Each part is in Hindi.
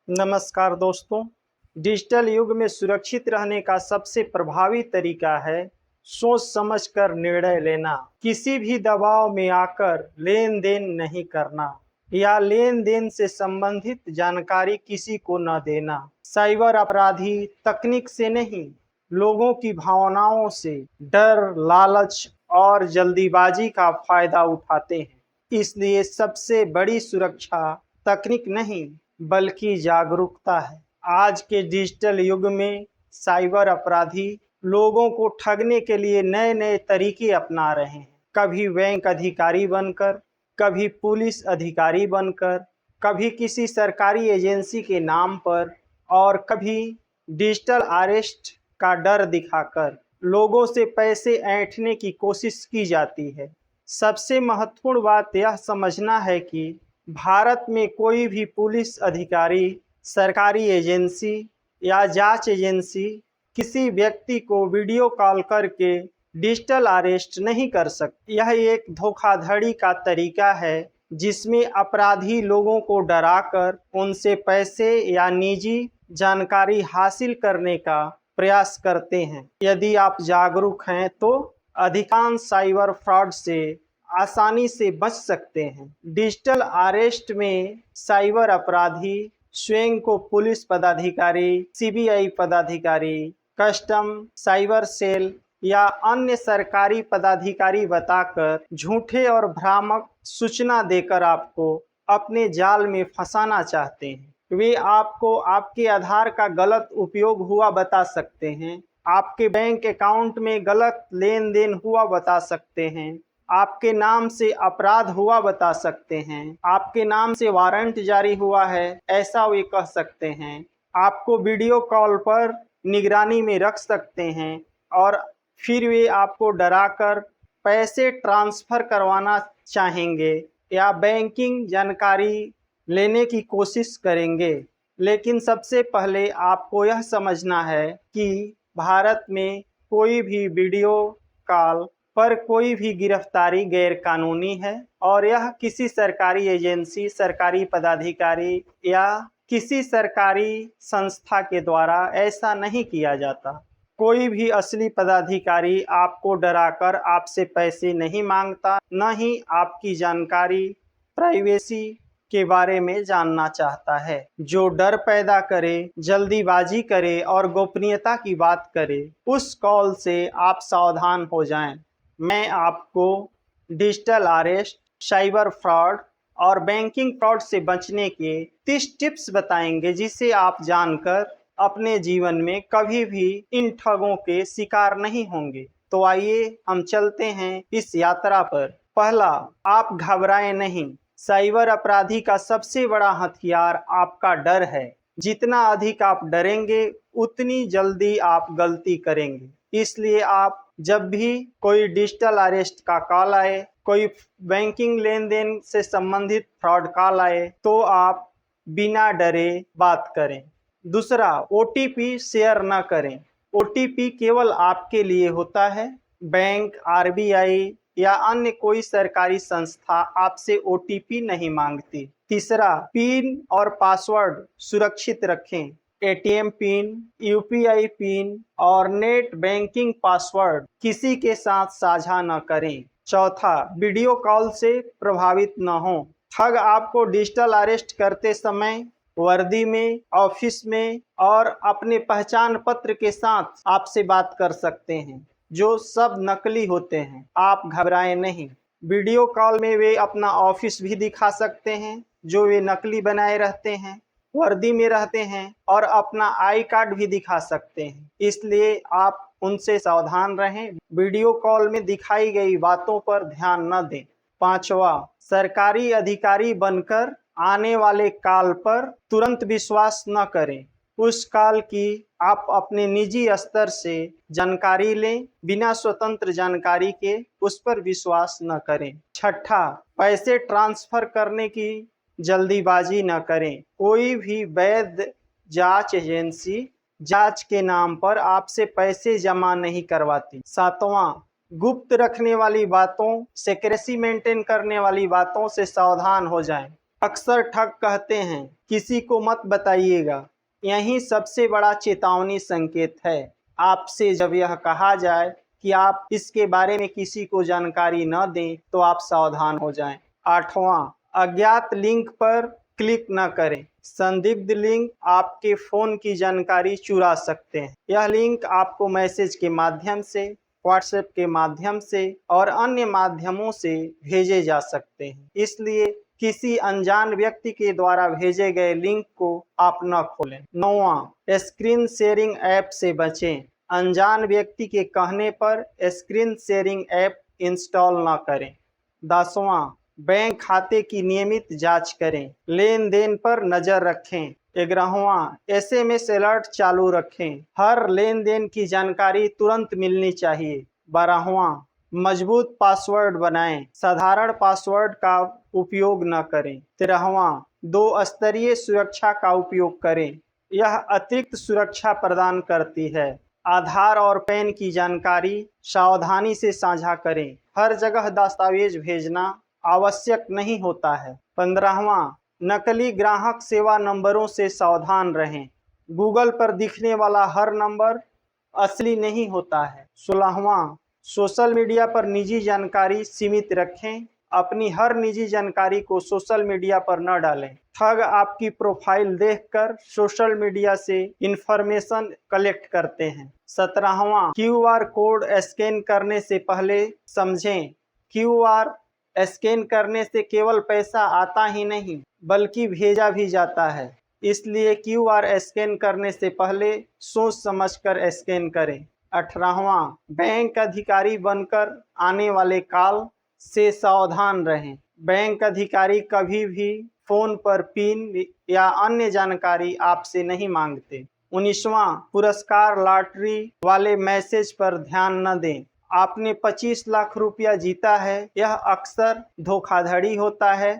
नमस्कार दोस्तों। डिजिटल युग में सुरक्षित रहने का सबसे प्रभावी तरीका है सोच समझकर निर्णय लेना। किसी भी दबाव में आकर लेन देन नहीं करना या लेन देन से संबंधित जानकारी किसी को न देना। साइबर अपराधी तकनीक से नहीं, लोगों की भावनाओं से, डर, लालच और जल्दीबाजी का फायदा उठाते हैं। इसलिए सबसे बड़ी सुरक्षा तकनीक नहीं बल्कि जागरूकता है। आज के डिजिटल युग में साइबर अपराधी लोगों को ठगने के लिए नए नए तरीके अपना रहे हैं। कभी बैंक अधिकारी बनकर, कभी पुलिस अधिकारी बनकर, कभी किसी सरकारी एजेंसी के नाम पर और कभी डिजिटल अरेस्ट का डर दिखाकर लोगों से पैसे ऐंठने की कोशिश की जाती है। सबसे महत्वपूर्ण बात यह समझना है कि भारत में कोई भी पुलिस अधिकारी, सरकारी एजेंसी या जांच एजेंसी किसी व्यक्ति को वीडियो कॉल करके डिजिटल अरेस्ट नहीं कर सकती। यह एक धोखाधड़ी का तरीका है जिसमें अपराधी लोगों को डराकर उनसे पैसे या निजी जानकारी हासिल करने का प्रयास करते हैं। यदि आप जागरूक हैं तो अधिकांश साइबर फ्रॉड से आसानी से बच सकते हैं। डिजिटल अरेस्ट में साइबर अपराधी स्वयं को पुलिस पदाधिकारी, सीबीआई पदाधिकारी, कस्टम, साइबर सेल या अन्य सरकारी पदाधिकारी बताकर झूठे और भ्रामक सूचना देकर आपको अपने जाल में फंसाना चाहते हैं। वे आपको आपके आधार का गलत उपयोग हुआ बता सकते हैं, आपके बैंक अकाउंट में गलत लेन देन हुआ बता सकते हैं, आपके नाम से अपराध हुआ बता सकते हैं, आपके नाम से वारंट जारी हुआ है ऐसा वे कह सकते हैं, आपको वीडियो कॉल पर निगरानी में रख सकते हैं और फिर वे आपको डराकर पैसे ट्रांसफ़र करवाना चाहेंगे या बैंकिंग जानकारी लेने की कोशिश करेंगे। लेकिन सबसे पहले आपको यह समझना है कि भारत में कोई भी वीडियो कॉल पर कोई भी गिरफ्तारी गैरकानूनी है और यह किसी सरकारी एजेंसी, सरकारी पदाधिकारी या किसी सरकारी संस्था के द्वारा ऐसा नहीं किया जाता। कोई भी असली पदाधिकारी आपको डराकर आपसे पैसे नहीं मांगता, न ही आपकी जानकारी, प्राइवेसी के बारे में जानना चाहता है। जो डर पैदा करे, जल्दीबाजी करे और गोपनीयता की बात करे, उस कॉल से आप सावधान हो जाएं। मैं आपको डिजिटल अरेस्ट, साइबर फ्रॉड और बैंकिंग फ्रॉड से बचने के 30 टिप्स बताएंगे जिसे आप जानकर अपने जीवन में कभी भी इन ठगों के शिकार नहीं होंगे। तो आइए हम चलते हैं इस यात्रा पर। पहला, आप घबराएं नहीं। साइबर अपराधी का सबसे बड़ा हथियार आपका डर है। जितना अधिक आप डरेंगे उतनी जल्दी आप गलती करेंगे। इसलिए आप जब भी कोई डिजिटल अरेस्ट का कॉल आए, कोई बैंकिंग लेन देन से संबंधित फ्रॉड कॉल आए तो आप बिना डरे बात करें। दूसरा, ओटीपी शेयर न करें। ओटीपी केवल आपके लिए होता है। बैंक, आरबीआई या अन्य कोई सरकारी संस्था आपसे ओटीपी नहीं मांगती। तीसरा, पिन और पासवर्ड सुरक्षित रखें। एटीएम पिन, यूपीआई पिन और नेट बैंकिंग पासवर्ड किसी के साथ साझा न करें। चौथा, वीडियो कॉल से प्रभावित न हो। ठग आपको डिजिटल अरेस्ट करते समय वर्दी में, ऑफिस में और अपने पहचान पत्र के साथ आपसे बात कर सकते हैं, जो सब नकली होते हैं। आप घबराएं नहीं। वीडियो कॉल में वे अपना ऑफिस भी दिखा सकते हैं जो वे नकली बनाए रहते हैं, वर्दी में रहते हैं और अपना आई कार्ड भी दिखा सकते हैं। इसलिए आप उनसे सावधान रहें। वीडियो कॉल में दिखाई गई बातों पर ध्यान न दें। पांचवा, सरकारी अधिकारी बनकर आने वाले कॉल पर तुरंत विश्वास न करें। उस कॉल की आप अपने निजी स्तर से जानकारी लें। बिना स्वतंत्र जानकारी के उस पर विश्वास न करें। छठा, पैसे ट्रांसफर करने की जल्दीबाजी न करें। कोई भी वैध जांच एजेंसी जांच के नाम पर आपसे पैसे जमा नहीं करवाती। सातवां, गुप्त रखने वाली बातों, सीक्रेसी मेंटेन करने वाली बातों से सावधान हो जाएं। अक्सर ठग कहते हैं किसी को मत बताइएगा, यही सबसे बड़ा चेतावनी संकेत है। आपसे जब यह कहा जाए कि आप इसके बारे में किसी को जानकारी न दें तो आप सावधान हो जाएं। 8वां, अज्ञात लिंक पर क्लिक न करें। संदिग्ध लिंक आपके फोन की जानकारी चुरा सकते हैं। यह लिंक आपको मैसेज के माध्यम से, व्हाट्सएप के माध्यम से और अन्य माध्यमों से भेजे जा सकते हैं, इसलिए किसी अनजान व्यक्ति के द्वारा भेजे गए लिंक को आप न खोलें। 9वां, स्क्रीन शेयरिंग ऐप से बचें। अनजान व्यक्ति के कहने पर स्क्रीन शेयरिंग ऐप इंस्टॉल न करें। 10वां, बैंक खाते की नियमित जांच करें, लेन देन पर नजर रखें। 11वां, एसएमएस अलर्ट चालू रखें, हर लेन देन की जानकारी तुरंत मिलनी चाहिए। 12वां, मजबूत पासवर्ड बनाएं, साधारण पासवर्ड का उपयोग न करें। 13वां, 2 स्तरीय सुरक्षा का उपयोग करें, यह अतिरिक्त सुरक्षा प्रदान करती है। आधार और पैन की जानकारी सावधानी से साझा करें, हर जगह दस्तावेज भेजना आवश्यक नहीं होता है। 15वां, नकली ग्राहक सेवा नंबरों से सावधान रहें, गूगल पर दिखने वाला हर नंबर असली नहीं होता है। 16वां, सोशल मीडिया पर निजी जानकारी सीमित रखें, अपनी हर निजी जानकारी को सोशल मीडिया पर न डालें। ठग आपकी प्रोफाइल देखकर सोशल मीडिया से इंफॉर्मेशन कलेक्ट करते हैं। 17वां, क्यूआर कोड स्कैन करने से पहले समझें, क्यूआर स्कैन करने से केवल पैसा आता ही नहीं बल्कि भेजा भी जाता है, इसलिए क्यूआर स्कैन करने से पहले सोच समझकर स्कैन करें। 18वां, बैंक अधिकारी बनकर आने वाले कॉल से सावधान रहें, बैंक अधिकारी कभी भी फोन पर पिन या अन्य जानकारी आपसे नहीं मांगते। 19वां, पुरस्कार लॉटरी वाले मैसेज पर ध्यान न दें, आपने 25 लाख रुपया जीता है, यह अक्सर धोखाधड़ी होता है,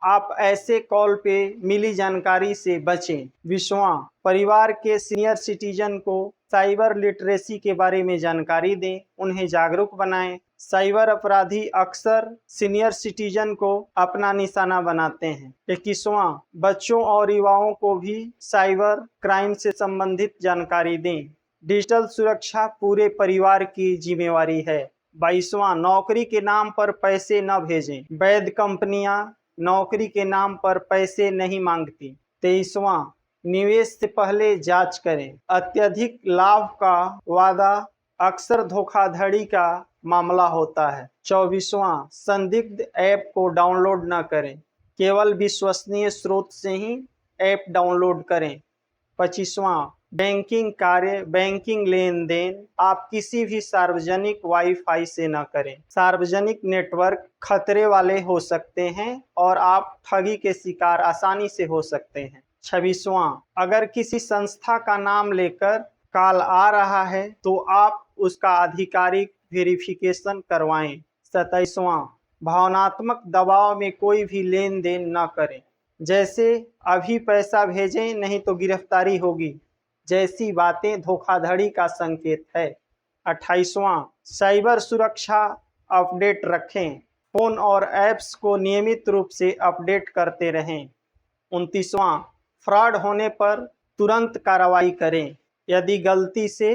आप ऐसे कॉल पे मिली जानकारी से बचें। 20वां, परिवार के सीनियर सिटीजन को साइबर लिटरेसी के बारे में जानकारी दें, उन्हें जागरूक बनाएं। साइबर अपराधी अक्सर सीनियर सिटीजन को अपना निशाना बनाते हैं। 21वां, बच्चों और युवाओं को भी साइबर क्राइम से संबंधित जानकारी दें, डिजिटल सुरक्षा पूरे परिवार की जिम्मेवारी है। 22वां, नौकरी के नाम पर पैसे न भेजें, वैध कंपनियां नौकरी के नाम पर पैसे नहीं मांगती। 23वां, निवेश से पहले जांच करें, अत्यधिक लाभ का वादा अक्सर धोखाधड़ी का मामला होता है। 24वां, संदिग्ध ऐप को डाउनलोड न करें, केवल विश्वसनीय स्रोत से ही ऐप डाउनलोड करें। 25वां, बैंकिंग कार्य, बैंकिंग लेन देन आप किसी भी सार्वजनिक वाईफाई से न करें, सार्वजनिक नेटवर्क खतरे वाले हो सकते हैं और आप ठगी के शिकार आसानी से हो सकते हैं। 26वां, अगर किसी संस्था का नाम लेकर कॉल आ रहा है तो आप उसका आधिकारिक वेरिफिकेशन करवाएं। 27वां, भावनात्मक दबाव में कोई भी लेन देन न करें, जैसे अभी पैसा भेजें नहीं तो गिरफ्तारी होगी जैसी बातें धोखाधड़ी का संकेत है। 28वां, साइबर सुरक्षा अपडेट रखें, फोन और ऐप्स को नियमित रूप से अपडेट करते रहें। 29वां, फ्रॉड होने पर तुरंत कार्रवाई करें, यदि गलती से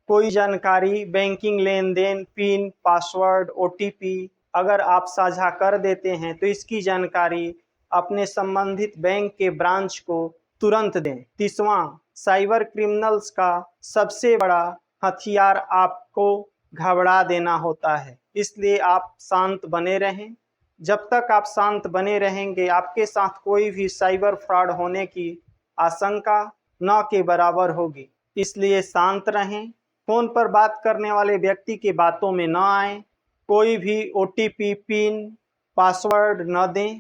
कोई जानकारी, बैंकिंग लेन देन, पिन, पासवर्ड, ओटीपी अगर आप साझा कर देते हैं तो इसकी जानकारी अपने संबंधित बैंक के ब्रांच को तुरंत दें। 30वां, साइबर क्रिमिनल्स का सबसे बड़ा हथियार आपको घबरा देना होता है, इसलिए आप शांत बने रहें। जब तक आप शांत बने रहेंगे आपके साथ कोई भी साइबर फ्रॉड होने की आशंका न के बराबर होगी, इसलिए शांत रहें। फोन पर बात करने वाले व्यक्ति की बातों में न आएं, कोई भी ओटीपी, पिन, पासवर्ड न दें,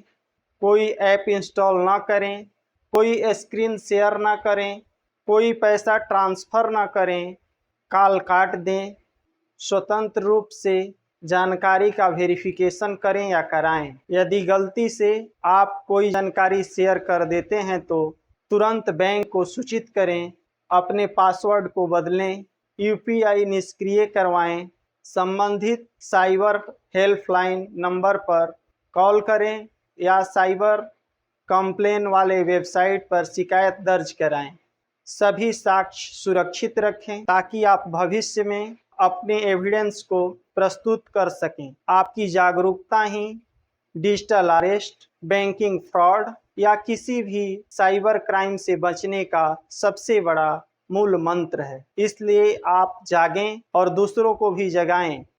कोई ऐप इंस्टॉल न करें, कोई स्क्रीन शेयर न करें, कोई पैसा ट्रांसफ़र न करें, कॉल काट दें। स्वतंत्र रूप से जानकारी का वेरिफिकेशन करें या कराएं। यदि गलती से आप कोई जानकारी शेयर कर देते हैं तो तुरंत बैंक को सूचित करें, अपने पासवर्ड को बदलें, यूपीआई निष्क्रिय करवाएं, संबंधित साइबर हेल्पलाइन नंबर पर कॉल करें या साइबर कंप्लेन वाले वेबसाइट पर शिकायत दर्ज कराएं। सभी साक्ष्य सुरक्षित रखें ताकि आप भविष्य में अपने एविडेंस को प्रस्तुत कर सकें। आपकी जागरूकता ही डिजिटल अरेस्ट, बैंकिंग फ्रॉड या किसी भी साइबर क्राइम से बचने का सबसे बड़ा मूल मंत्र है। इसलिए आप जागें और दूसरों को भी जगाएं।